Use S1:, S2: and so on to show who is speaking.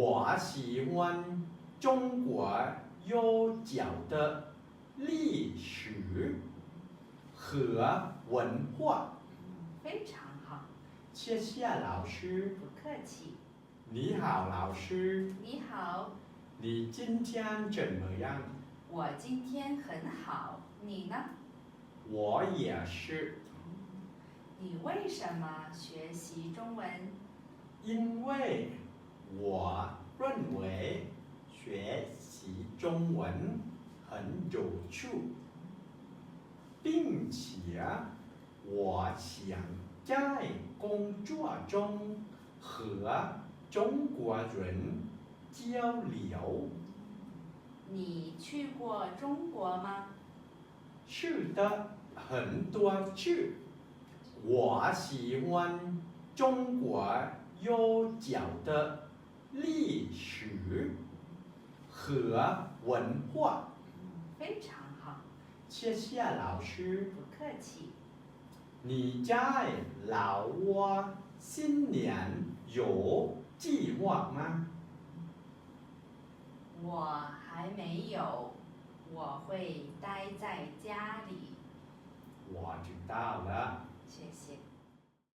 S1: 我喜欢中国悠久的历史和文化。
S2: 非常好，
S1: 谢谢老师。
S2: 不客气。
S1: 你好，老师。
S2: 你好，
S1: 你今天怎么样？
S2: 我今天很好，你呢？
S1: 我也是。
S2: 你为什么学习中文？
S1: 因为我认为学习中文很有趣，并且我想在工作中和中国人交流。
S2: 你去过中国吗？
S1: 是的，很多次。我喜欢中国悠久的历史和文化。
S2: 非常好，
S1: 谢谢老师。
S2: 不客气。
S1: 你在老挝新年有计划吗？
S2: 我还没有，我会待在家里。
S1: 我知道了。
S2: 谢谢。